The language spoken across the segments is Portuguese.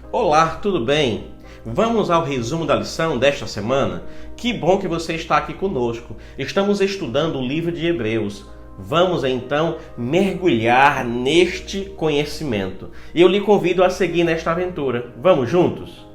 Olá, tudo bem? Vamos ao resumo da lição desta semana? Que bom que você está aqui conosco. Estamos estudando o livro de Hebreus. Vamos então mergulhar neste conhecimento. Eu lhe convido a seguir nesta aventura. Vamos juntos?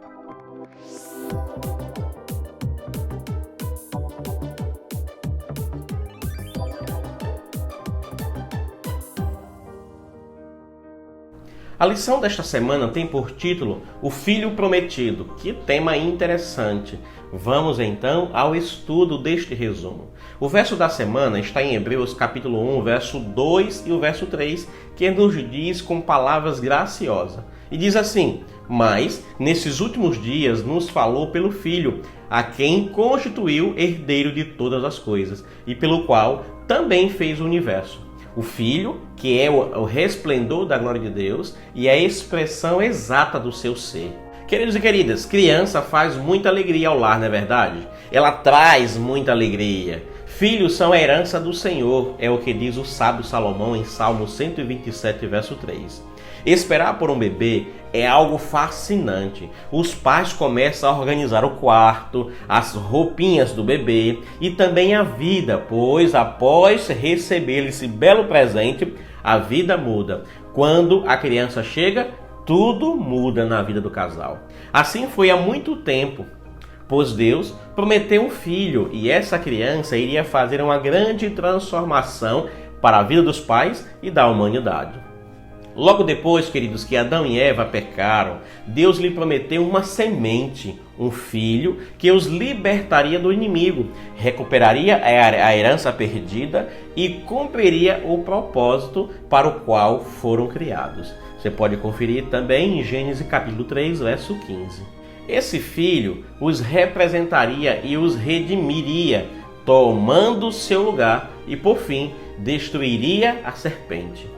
A lição desta semana tem por título O Filho Prometido. Que tema interessante! Vamos então ao estudo deste resumo. O verso da semana está em Hebreus capítulo 1, verso 2 e o verso 3, que nos diz com palavras graciosas. E diz assim: Mas, nesses últimos dias, nos falou pelo Filho, a quem constituiu herdeiro de todas as coisas, e pelo qual também fez o universo. O Filho, que é o resplendor da glória de Deus e a expressão exata do seu ser. Queridos e queridas, criança faz muita alegria ao lar, não é verdade? Ela traz muita alegria. Filhos são a herança do Senhor, é o que diz o sábio Salomão em Salmo 127, verso 3. Esperar por um bebê é algo fascinante. Os pais começam a organizar o quarto, as roupinhas do bebê e também a vida, pois após receber esse belo presente, a vida muda. Quando a criança chega, tudo muda na vida do casal. Assim foi há muito tempo, pois Deus prometeu um filho e essa criança iria fazer uma grande transformação para a vida dos pais e da humanidade. Logo depois, queridos, que Adão e Eva pecaram, Deus lhe prometeu uma semente, um filho que os libertaria do inimigo, recuperaria a herança perdida e cumpriria o propósito para o qual foram criados. Você pode conferir também em Gênesis capítulo 3, verso 15. Esse filho os representaria e os redimiria, tomando seu lugar e, por fim, destruiria a serpente.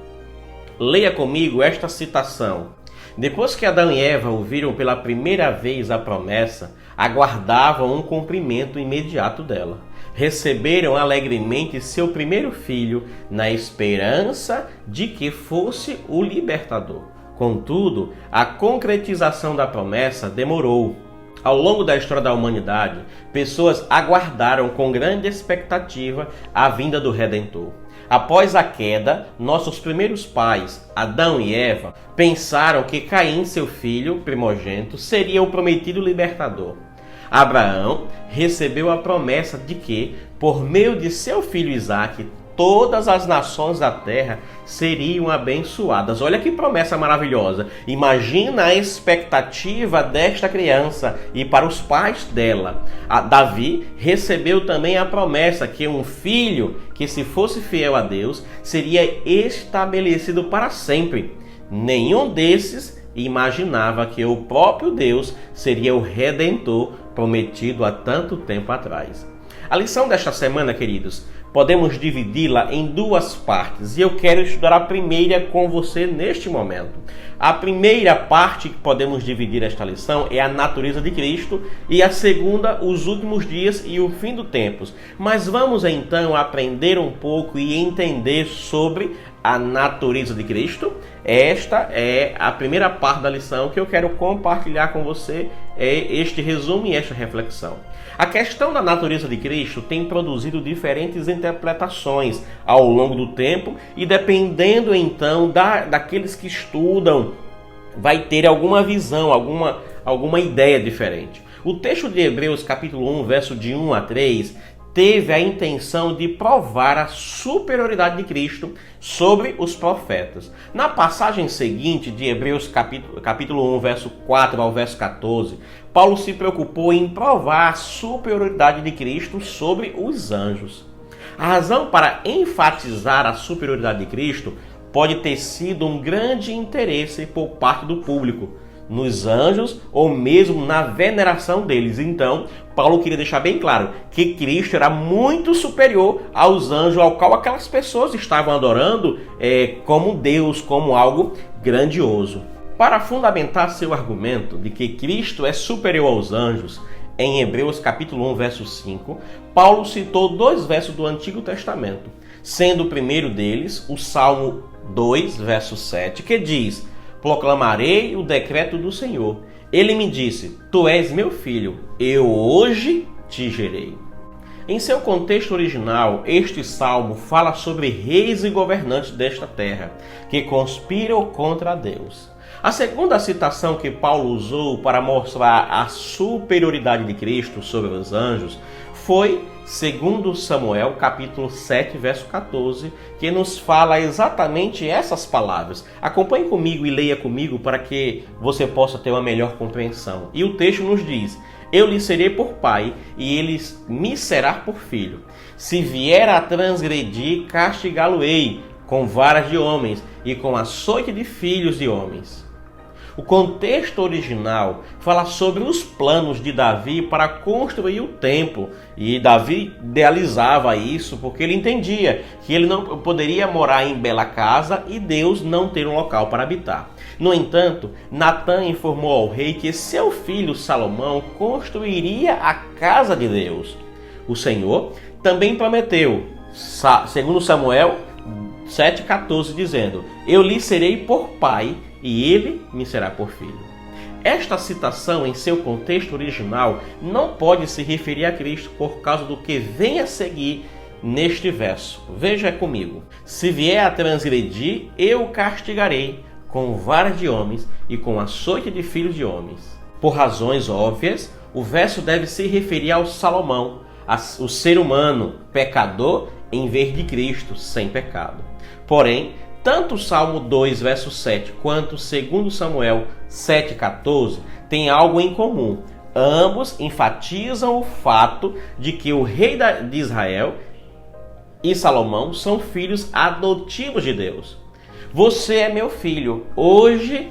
Leia comigo esta citação. Depois que Adão e Eva ouviram pela primeira vez a promessa, aguardavam um cumprimento imediato dela. Receberam alegremente seu primeiro filho, na esperança de que fosse o libertador. Contudo, a concretização da promessa demorou. Ao longo da história da humanidade, pessoas aguardaram com grande expectativa a vinda do Redentor. Após a queda, nossos primeiros pais, Adão e Eva, pensaram que Caim, seu filho primogênito, seria o prometido libertador. Abraão recebeu a promessa de que, por meio de seu filho Isaque, todas as nações da terra seriam abençoadas. Olha que promessa maravilhosa. Imagina a expectativa desta criança e para os pais dela. Davi recebeu também a promessa que um filho que, se fosse fiel a Deus, seria estabelecido para sempre. Nenhum desses imaginava que o próprio Deus seria o Redentor prometido há tanto tempo atrás. A lição desta semana, queridos, podemos dividi-la em duas partes e eu quero estudar a primeira com você neste momento. A primeira parte que podemos dividir esta lição é a natureza de Cristo e a segunda, os últimos dias e o fim dos tempos. Mas vamos então aprender um pouco e entender sobre a natureza de Cristo. Esta é a primeira parte da lição que eu quero compartilhar com você, este resumo e esta reflexão. A questão da natureza de Cristo tem produzido diferentes interpretações ao longo do tempo e dependendo então daqueles que estudam, vai ter alguma visão, alguma ideia diferente. O texto de Hebreus capítulo 1, verso de 1 a 3, teve a intenção de provar a superioridade de Cristo sobre os profetas. Na passagem seguinte de Hebreus capítulo 1, verso 4 ao verso 14, Paulo se preocupou em provar a superioridade de Cristo sobre os anjos. A razão para enfatizar a superioridade de Cristo pode ter sido um grande interesse por parte do público nos anjos ou mesmo na veneração deles. Então, Paulo queria deixar bem claro que Cristo era muito superior aos anjos, ao qual aquelas pessoas estavam adorando como Deus, como algo grandioso. Para fundamentar seu argumento de que Cristo é superior aos anjos, em Hebreus capítulo 1, verso 5, Paulo citou 2 versos do Antigo Testamento, sendo o primeiro deles o Salmo 2, verso 7, que diz: proclamarei o decreto do Senhor. Ele me disse: Tu és meu filho, eu hoje te gerei. Em seu contexto original, este salmo fala sobre reis e governantes desta terra, que conspiram contra Deus. A segunda citação que Paulo usou para mostrar a superioridade de Cristo sobre os anjos foi 2 Samuel, capítulo 7, verso 14, que nos fala exatamente essas palavras. Acompanhe comigo e leia comigo para que você possa ter uma melhor compreensão. E o texto nos diz: Eu lhe serei por pai, e ele me será por filho. Se vier a transgredir, castigá-lo-ei com varas de homens e com açoite de filhos de homens. O contexto original fala sobre os planos de Davi para construir o templo. E Davi idealizava isso porque ele entendia que ele não poderia morar em bela casa e Deus não ter um local para habitar. No entanto, Natã informou ao rei que seu filho Salomão construiria a casa de Deus. O Senhor também prometeu, segundo Samuel 7,14, dizendo: Eu lhe serei por pai e ele me será por filho. Esta citação, em seu contexto original, não pode se referir a Cristo por causa do que vem a seguir neste verso. Veja comigo: Se vier a transgredir, eu o castigarei com varas de homens e com açoite de filhos de homens. Por razões óbvias, o verso deve se referir ao Salomão, o ser humano pecador, em vez de Cristo sem pecado. Porém, tanto o Salmo 2, verso 7, quanto 2 Samuel 7,14 têm algo em comum. Ambos enfatizam o fato de que o rei de Israel e Salomão são filhos adotivos de Deus. Você é meu filho, hoje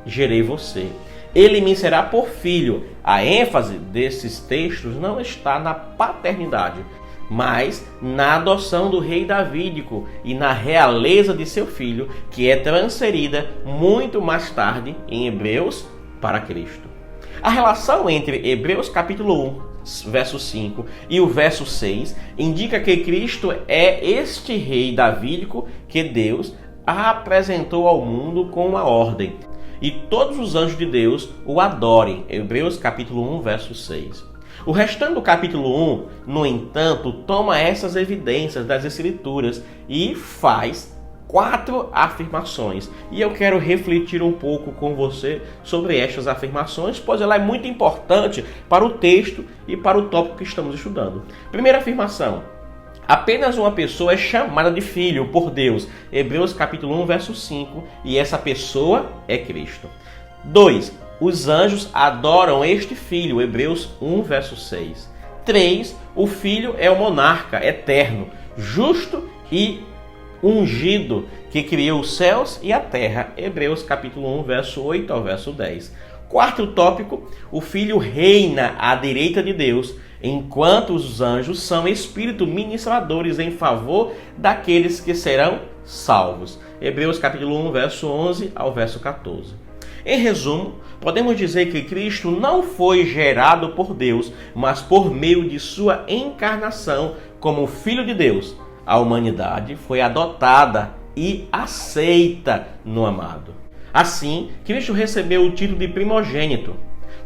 gerei você. Ele me será por filho. A ênfase desses textos não está na paternidade, mas na adoção do rei davídico e na realeza de seu filho, que é transferida muito mais tarde em Hebreus para Cristo. A relação entre Hebreus capítulo 1, verso 5 e o verso 6 indica que Cristo é este rei davídico que Deus apresentou ao mundo com uma ordem: e todos os anjos de Deus o adorem. Hebreus capítulo 1, verso 6. O restante do capítulo 1, no entanto, toma essas evidências das Escrituras e faz 4 afirmações. E eu quero refletir um pouco com você sobre estas afirmações, pois ela é muito importante para o texto e para o tópico que estamos estudando. Primeira afirmação: apenas uma pessoa é chamada de filho por Deus. Hebreus capítulo 1, verso 5, e essa pessoa é Cristo. 2. Os anjos adoram este filho. Hebreus 1, verso 6. 3. O filho é o monarca eterno, justo e ungido, que criou os céus e a terra. Hebreus capítulo 1, verso 8 ao verso 10. Quarto tópico: o filho reina à direita de Deus, enquanto os anjos são espíritos ministradores em favor daqueles que serão salvos. Hebreus capítulo 1, verso 11 ao verso 14. Em resumo, podemos dizer que Cristo não foi gerado por Deus, mas por meio de sua encarnação como Filho de Deus. A humanidade foi adotada e aceita no amado. Assim, Cristo recebeu o título de primogênito.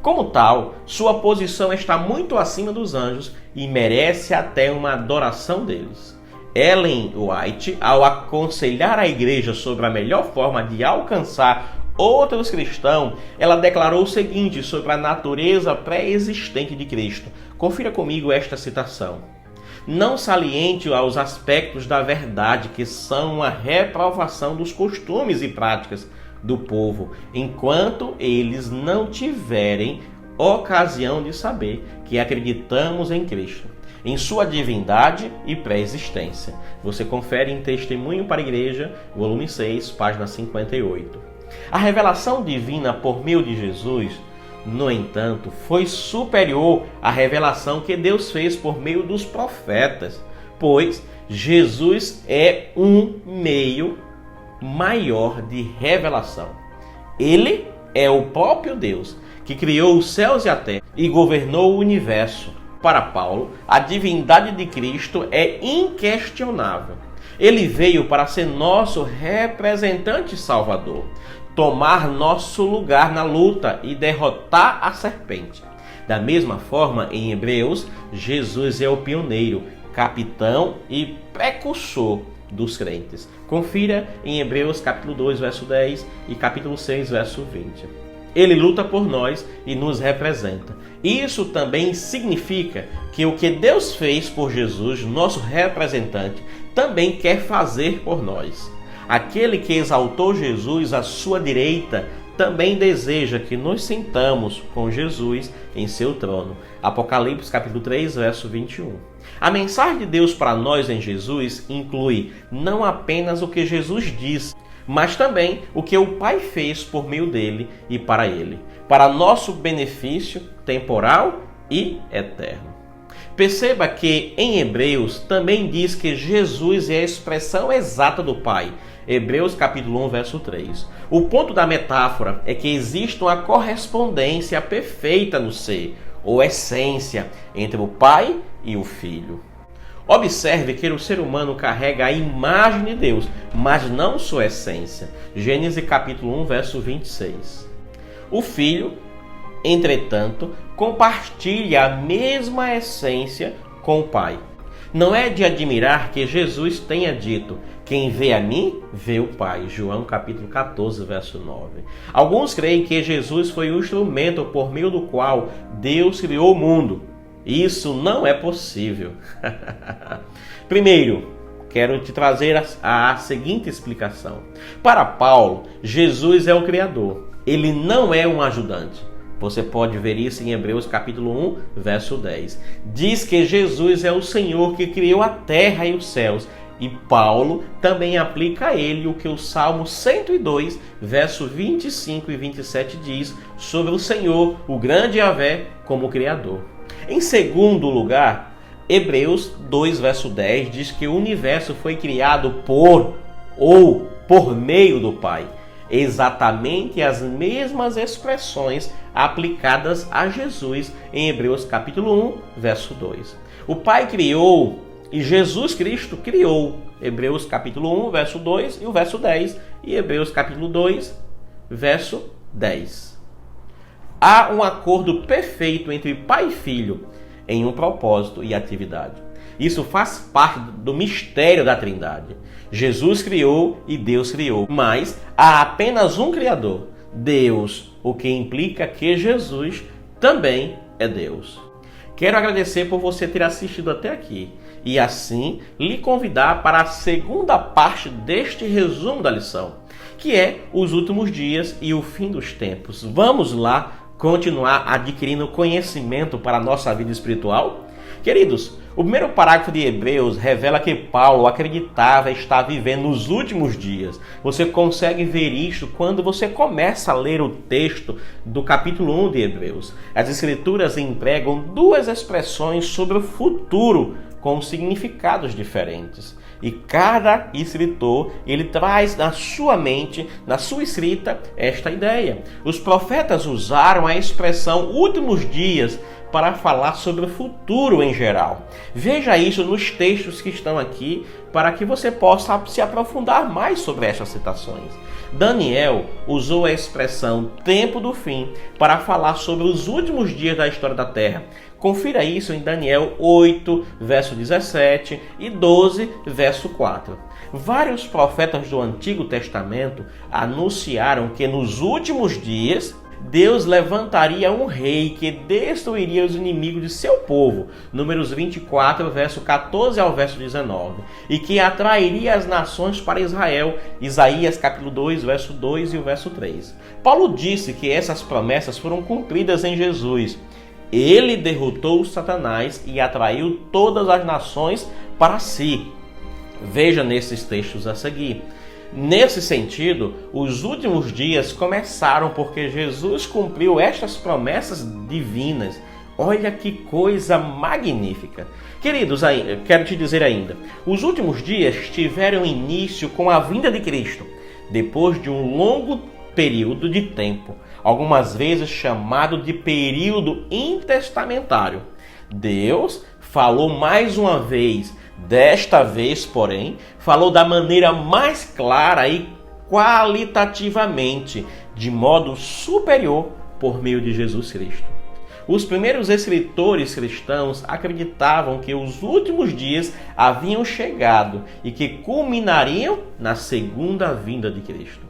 Como tal, sua posição está muito acima dos anjos e merece até uma adoração deles. Ellen White, ao aconselhar a igreja sobre a melhor forma de alcançar outros cristãos, ela declarou o seguinte sobre a natureza pré-existente de Cristo. Confira comigo esta citação: não saliente aos aspectos da verdade, que são uma reprovação dos costumes e práticas do povo, enquanto eles não tiverem ocasião de saber que acreditamos em Cristo, em sua divindade e pré-existência. Você confere em Testemunho para a Igreja, volume 6, página 58. A revelação divina por meio de Jesus, no entanto, foi superior à revelação que Deus fez por meio dos profetas, pois Jesus é um meio maior de revelação. Ele é o próprio Deus, que criou os céus e a terra e governou o universo. Para Paulo, a divindade de Cristo é inquestionável. Ele veio para ser nosso representante salvador. tomar nosso lugar na luta e derrotar a serpente. Da mesma forma, em Hebreus, Jesus é o pioneiro, capitão e precursor dos crentes. Confira em Hebreus capítulo 2, verso 10 e capítulo 6, verso 20. Ele luta por nós e nos representa. Isso também significa que o que Deus fez por Jesus, nosso representante, também quer fazer por nós. Aquele que exaltou Jesus à sua direita também deseja que nos sentamos com Jesus em seu trono. Apocalipse capítulo 3, verso 21. A mensagem de Deus para nós em Jesus inclui não apenas o que Jesus diz, mas também o que o Pai fez por meio dele e para ele, para nosso benefício temporal e eterno. Perceba que em Hebreus também diz que Jesus é a expressão exata do Pai. Hebreus capítulo 1, verso 3. O ponto da metáfora é que existe uma correspondência perfeita no ser, ou essência, entre o Pai e o Filho. Observe que o ser humano carrega a imagem de Deus, mas não sua essência. Gênesis capítulo 1, verso 26. O Filho, entretanto, compartilha a mesma essência com o Pai. Não é de admirar que Jesus tenha dito: quem vê a mim, vê o Pai. João capítulo 14, verso 9. Alguns creem que Jesus foi o instrumento por meio do qual Deus criou o mundo. Isso não é possível. Primeiro, quero te trazer a seguinte explicação. Para Paulo, Jesus é o Criador. Ele não é um ajudante. Você pode ver isso em Hebreus capítulo 1, verso 10. Diz que Jesus é o Senhor que criou a terra e os céus. E Paulo também aplica a ele o que o Salmo 102, verso 25 e 27 diz sobre o Senhor, o grande Yahvé, como Criador. Em segundo lugar, Hebreus 2, verso 10 diz que o universo foi criado por meio do Pai. Exatamente as mesmas expressões aplicadas a Jesus em Hebreus capítulo 1, verso 2. O Pai criou e Jesus Cristo criou. Hebreus capítulo 1, verso 2 e o verso 10. E Hebreus capítulo 2, verso 10. Há um acordo perfeito entre Pai e Filho em um propósito e atividade. Isso faz parte do mistério da Trindade. Jesus criou e Deus criou, mas há apenas um Criador, Deus, o que implica que Jesus também é Deus. Quero agradecer por você ter assistido até aqui e assim lhe convidar para a segunda parte deste resumo da lição, que é os últimos dias e o fim dos tempos. Vamos lá continuar adquirindo conhecimento para a nossa vida espiritual? Queridos, o primeiro parágrafo de Hebreus revela que Paulo acreditava estar vivendo nos últimos dias. Você consegue ver isso quando você começa a ler o texto do capítulo 1 de Hebreus. As Escrituras empregam duas expressões sobre o futuro com significados diferentes. E cada escritor, ele traz na sua mente, na sua escrita, esta ideia. Os profetas usaram a expressão últimos dias para falar sobre o futuro em geral. Veja isso nos textos que estão aqui, para que você possa se aprofundar mais sobre estas citações. Daniel usou a expressão tempo do fim para falar sobre os últimos dias da história da Terra. Confira isso em Daniel 8, verso 17 e 12, verso 4. Vários profetas do Antigo Testamento anunciaram que nos últimos dias Deus levantaria um rei que destruiria os inimigos de seu povo, Números 24, verso 14 ao verso 19, e que atrairia as nações para Israel, Isaías capítulo 2, verso 2 e o verso 3. Paulo disse que essas promessas foram cumpridas em Jesus. Ele derrotou Satanás e atraiu todas as nações para si. Veja nesses textos a seguir. Nesse sentido, os últimos dias começaram porque Jesus cumpriu estas promessas divinas. Olha que coisa magnífica! Queridos, quero te dizer ainda, os últimos dias tiveram início com a vinda de Cristo, depois de um longo período de tempo, algumas vezes chamado de período intertestamentário. Deus falou mais uma vez. Desta vez, porém, falou da maneira mais clara e qualitativamente, de modo superior, por meio de Jesus Cristo. Os primeiros escritores cristãos acreditavam que os últimos dias haviam chegado e que culminariam na segunda vinda de Cristo.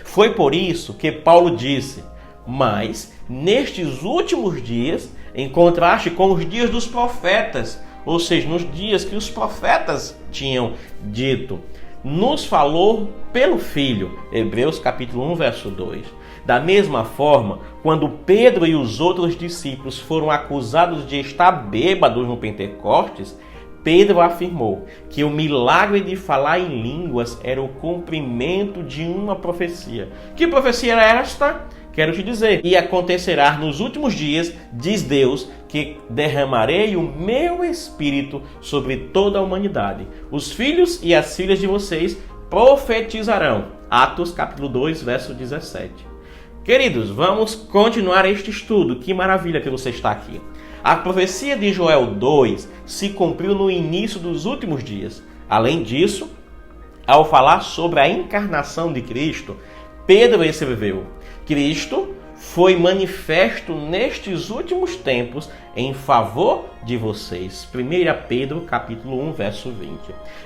Foi por isso que Paulo disse: mas nestes últimos dias, em contraste com os dias dos profetas, ou seja, nos dias que os profetas tinham dito, nos falou pelo Filho. Hebreus capítulo 1, verso 2. Da mesma forma, quando Pedro e os outros discípulos foram acusados de estar bêbados no Pentecostes, Pedro afirmou que o milagre de falar em línguas era o cumprimento de uma profecia. Que profecia era esta? Quero te dizer, e acontecerá nos últimos dias, diz Deus, que derramarei o meu Espírito sobre toda a humanidade. Os filhos e as filhas de vocês profetizarão. Atos capítulo 2, verso 17. Queridos, vamos continuar este estudo. Que maravilha que você está aqui. A profecia de Joel 2 se cumpriu no início dos últimos dias. Além disso, ao falar sobre a encarnação de Cristo, Pedro escreveu: Cristo foi manifesto nestes últimos tempos em favor de vocês. 1 Pedro capítulo 1, verso 20.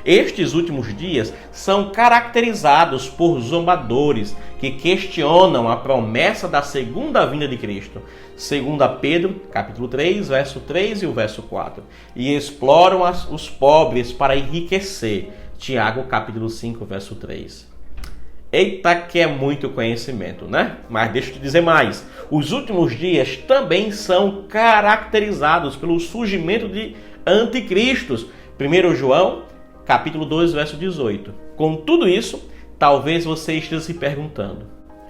Estes últimos dias são caracterizados por zombadores que questionam a promessa da segunda vinda de Cristo. 2 Pedro capítulo 3, verso 3 e o verso 4. E exploram os pobres para enriquecer. Tiago capítulo 5, verso 3. Eita, que é muito conhecimento, né? Mas deixa eu te dizer mais. Os últimos dias também são caracterizados pelo surgimento de anticristos. 1 João, capítulo 2, verso 18. Com tudo isso, talvez você esteja se perguntando: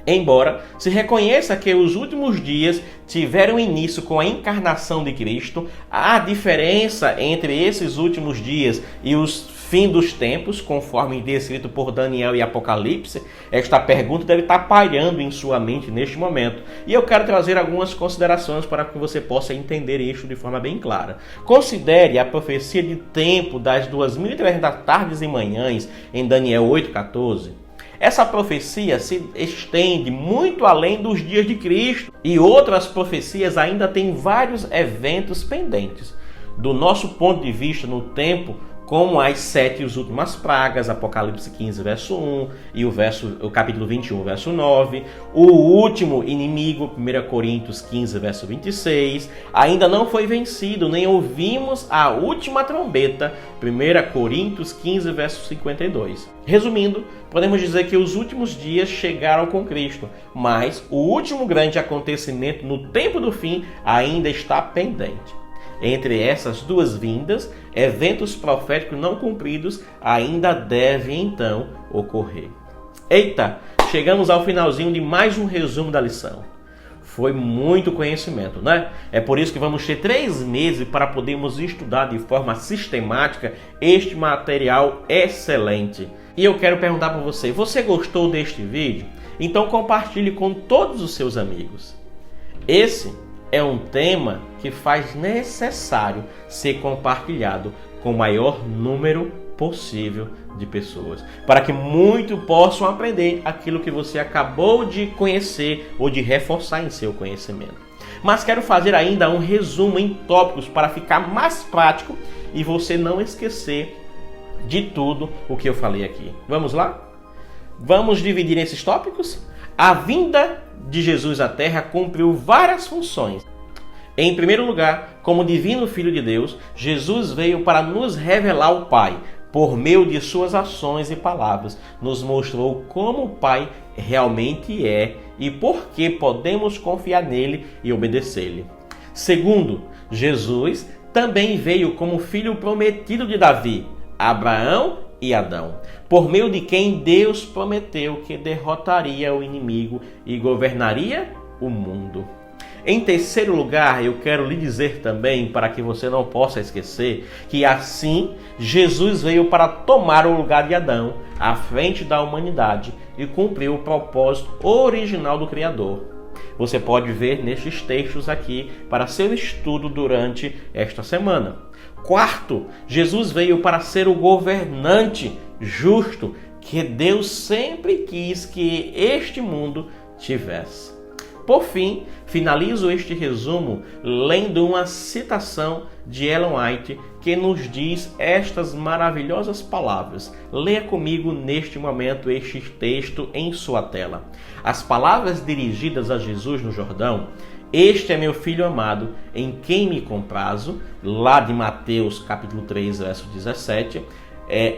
embora se reconheça que os últimos dias tiveram início com a encarnação de Cristo, há diferença entre esses últimos dias e os fim dos tempos, conforme descrito por Daniel e Apocalipse? Esta pergunta deve estar pairando em sua mente neste momento. E eu quero trazer algumas considerações para que você possa entender isso de forma bem clara. Considere a profecia de tempo das 2300 tardes e manhãs em Daniel 8,14. Essa profecia se estende muito além dos dias de Cristo. E outras profecias ainda têm vários eventos pendentes. Do nosso ponto de vista no tempo, como as 7 últimas pragas, Apocalipse 15, verso 1, e o capítulo 21, verso 9. O último inimigo, 1 Coríntios 15, verso 26, ainda não foi vencido, nem ouvimos a última trombeta, 1 Coríntios 15, verso 52. Resumindo, podemos dizer que os últimos dias chegaram com Cristo, mas o último grande acontecimento no tempo do fim ainda está pendente. Entre essas duas vindas, eventos proféticos não cumpridos ainda devem então ocorrer. Eita, chegamos ao finalzinho de mais um resumo da lição. Foi muito conhecimento, né? É por isso que vamos ter 3 meses para podermos estudar de forma sistemática este material excelente. E eu quero perguntar para você: você gostou deste vídeo? Então compartilhe com todos os seus amigos. Esse é um tema que faz necessário ser compartilhado com o maior número possível de pessoas, para que muitos possam aprender aquilo que você acabou de conhecer ou de reforçar em seu conhecimento. Mas quero fazer ainda um resumo em tópicos para ficar mais prático e você não esquecer de tudo o que eu falei aqui. Vamos lá? Vamos dividir esses tópicos? A vinda de Jesus à Terra cumpriu várias funções. Em primeiro lugar, como divino Filho de Deus, Jesus veio para nos revelar o Pai. Por meio de suas ações e palavras, nos mostrou como o Pai realmente é e por que podemos confiar nele e obedecer-lhe. Segundo, Jesus também veio como filho prometido de Davi, Abraão e Adão, por meio de quem Deus prometeu que derrotaria o inimigo e governaria o mundo. Em terceiro lugar, eu quero lhe dizer também, para que você não possa esquecer, que assim Jesus veio para tomar o lugar de Adão à frente da humanidade e cumprir o propósito original do Criador. Você pode ver nestes textos aqui para seu estudo durante esta semana. Quarto, Jesus veio para ser o governante justo, que Deus sempre quis que este mundo tivesse. Por fim, finalizo este resumo lendo uma citação de Ellen White que nos diz estas maravilhosas palavras. Leia comigo neste momento este texto em sua tela. As palavras dirigidas a Jesus no Jordão: "Este é meu filho amado, em quem me comprazo", lá de Mateus capítulo 3, verso 17,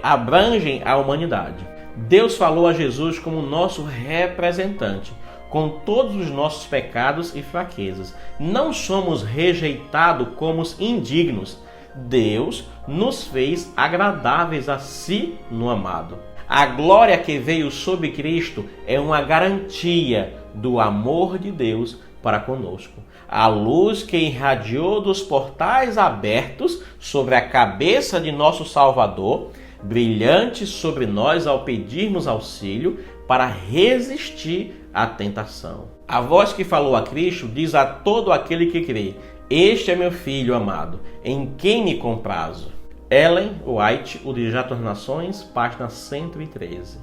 abrangem a humanidade. Deus falou a Jesus como nosso representante, com todos os nossos pecados e fraquezas. Não somos rejeitados como indignos. Deus nos fez agradáveis a si no amado. A glória que veio sobre Cristo é uma garantia do amor de Deus para conosco. A luz que irradiou dos portais abertos sobre a cabeça de nosso Salvador, brilhante sobre nós ao pedirmos auxílio para resistir à tentação. A voz que falou a Cristo diz a todo aquele que crê: "Este é meu filho amado, em quem me comprazo". Ellen White, O Direto às Nações, página 113.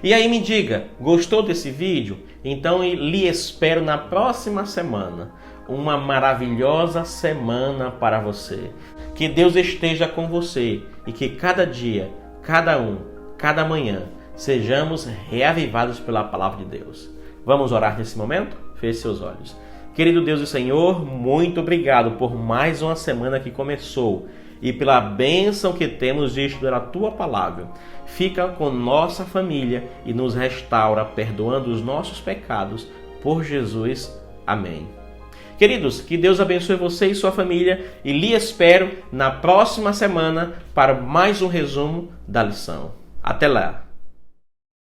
E aí me diga, gostou desse vídeo? Então lhe espero na próxima semana. Uma maravilhosa semana para você. Que Deus esteja com você e que cada dia, cada manhã, sejamos reavivados pela palavra de Deus. Vamos orar nesse momento? Feche seus olhos. Querido Deus e Senhor, muito obrigado por mais uma semana que começou e pela bênção que temos de estudar a Tua Palavra. Fica com nossa família e nos restaura, perdoando os nossos pecados. Por Jesus. Amém. Queridos, que Deus abençoe você e sua família e lhe espero na próxima semana para mais um resumo da lição. Até lá!